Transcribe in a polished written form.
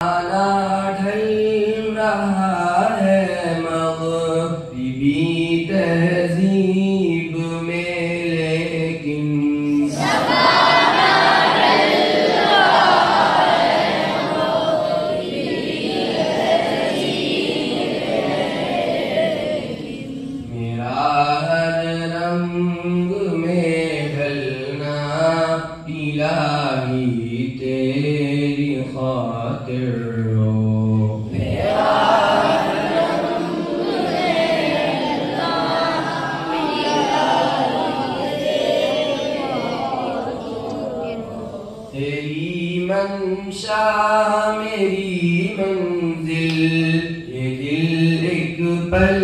आना ढल रहा है मग़रिबी तहज़ीब में, लेकिन ज़माना ढल रहा है मग़रिबी तहज़ीब में, मेरा हर रंग में ढलना इलाही तेरी खातिर हो। मेरा रंग में ढलना इलाही तेरी खातिर हो। तेरी मंशा मेरी मंजिल, ये दिल एक पल